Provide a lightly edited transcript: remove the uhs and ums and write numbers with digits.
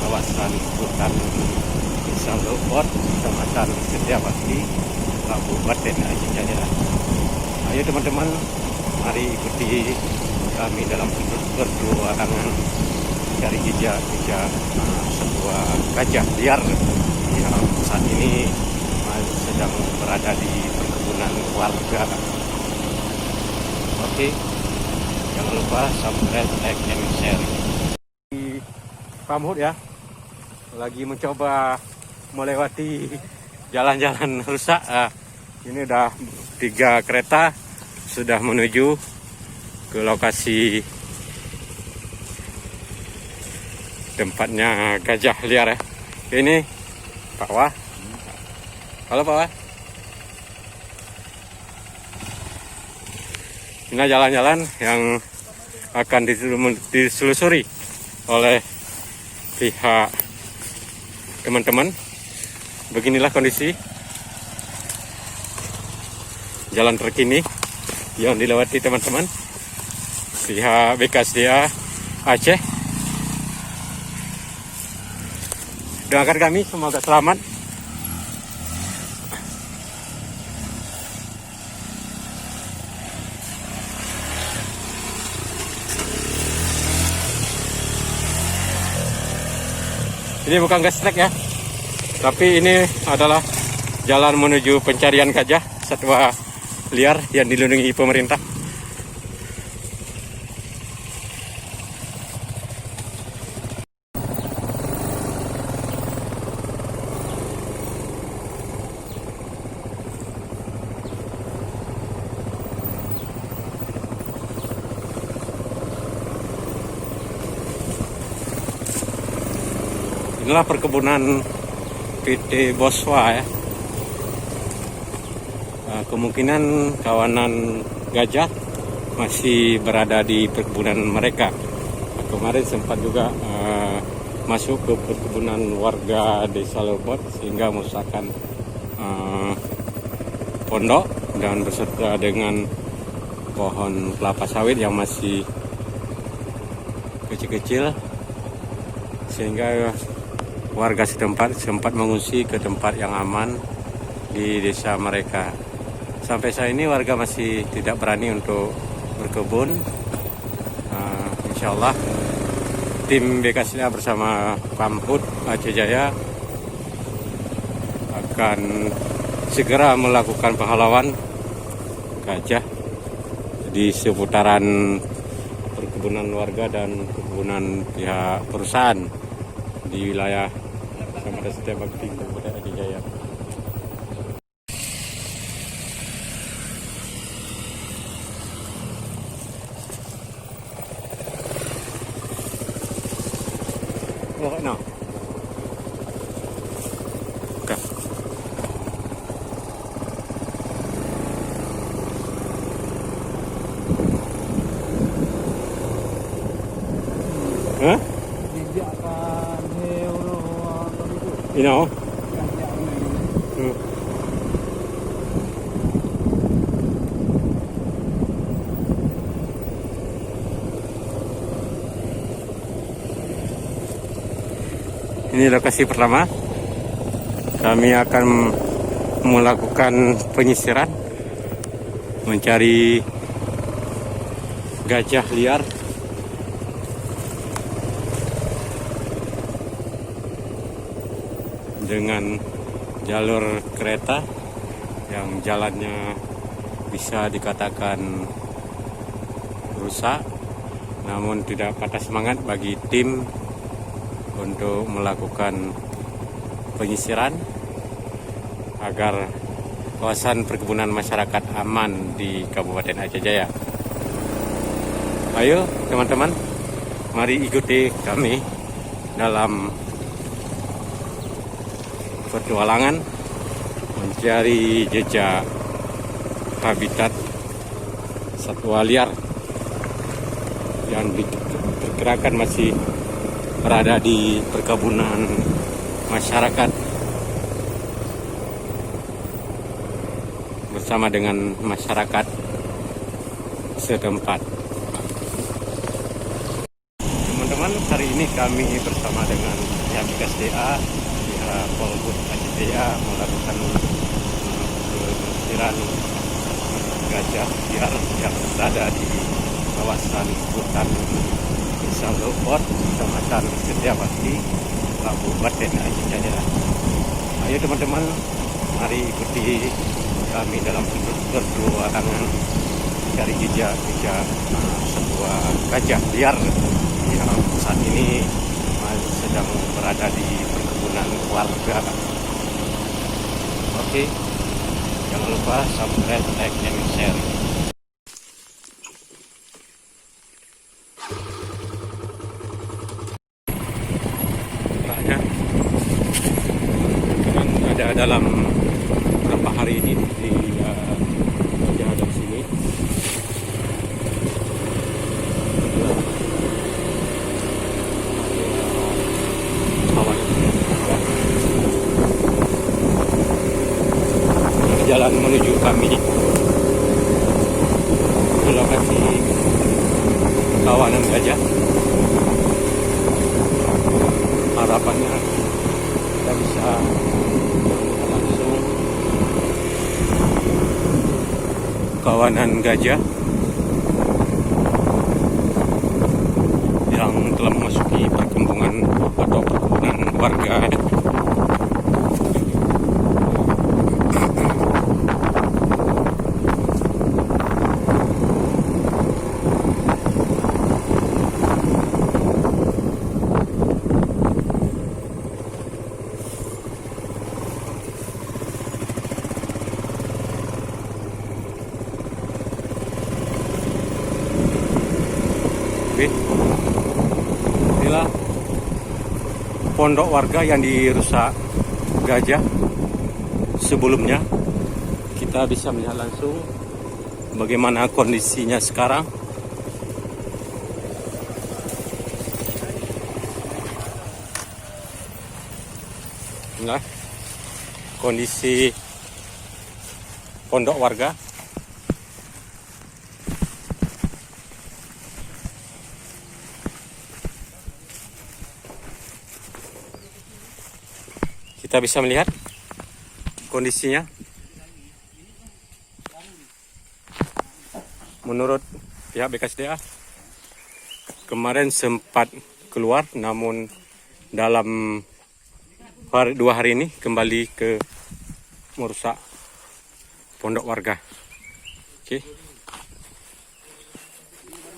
kawasan hutan Desa Lobot, Kecamatan Setiabakti, Kabupaten Aceh Jaya. Ayo teman-teman, mari ikuti kami dalam perjuangan mencari jejak sebuah gajah liar yang saat ini sedang berada di perkebunan warga. Oke, jangan lupa subscribe, like, and share. Di Pamhut ya, lagi mencoba melewati jalan-jalan rusak. Ini udah 3 kereta sudah menuju ke lokasi tempatnya gajah liar ya. Ini Pak Wah. Halo Pak Wah. Ini jalan-jalan yang akan ditelusuri oleh pihak teman-teman. Beginilah kondisi jalan terkini yang dilewati teman-teman pihak BKSDA Aceh. Doakan kami semoga selamat. Ini bukan gas trek ya, tapi ini adalah jalan menuju pencarian gajah satwa liar yang dilindungi pemerintah. Inilah perkebunan PT Boswa ya. Kemungkinan kawanan gajah masih berada di perkebunan mereka. Kemarin sempat juga masuk ke perkebunan warga Desa Lobot sehingga merusakkan pondok dan beserta dengan pohon kelapa sawit yang masih kecil-kecil, sehingga warga setempat sempat mengungsi ke tempat yang aman di desa mereka. Sampai saat ini warga masih tidak berani untuk berkebun. Insya Allah tim BKSDA bersama Pamhut Aceh Jaya akan segera melakukan penghalauan gajah di seputaran perkebunan warga dan perkebunan pihak perusahaan di wilayah Kecamatan Setiabakti, Kabupaten Aceh Jaya. Oh, no. Okay. Huh? You know? Ini lokasi pertama. Kami akan melakukan penyisiran mencari gajah liar. Dengan jalur kereta yang jalannya bisa dikatakan rusak, namun tidak patah semangat bagi tim untuk melakukan penyisiran agar kawasan perkebunan masyarakat aman di Kabupaten Aceh Jaya. Ayo teman-teman, mari ikuti kami dalam petualangan mencari jejak habitat satwa liar yang diperkirakan masih berada di perkebunan masyarakat bersama dengan masyarakat setempat. Teman-teman, hari ini kami bersama dengan pihak BKSDA, pihak Polhut KCTA melakukan penyisiran gajah liar yang berada di kawasan hutan Desa Lopot, Kecamatan Setiabakti, Kabupaten Aceh Jaya. Ayo teman-teman, mari ikuti kami dalam perjuangan dari jejak sebuah gajah liar yang saat ini sedang berada di perkebunan warga. Oke, jangan lupa subscribe, like, dan share. Ada dalam beberapa hari ini di jalan sini. Jalan menuju kami ke lokasi kawanan gajah. Harapannya kita bisa langsung kawanan gajah yang telah memasuki perkembangan atau perkebunan warga. Inilah pondok warga yang dirusak gajah. Sebelumnya kita bisa melihat langsung bagaimana kondisinya sekarang. Inilah kondisi pondok warga. Kita bisa melihat kondisinya. Menurut pihak BKSDA, kemarin sempat keluar, namun dalam 2 hari ini kembali ke merusak pondok warga. Oke.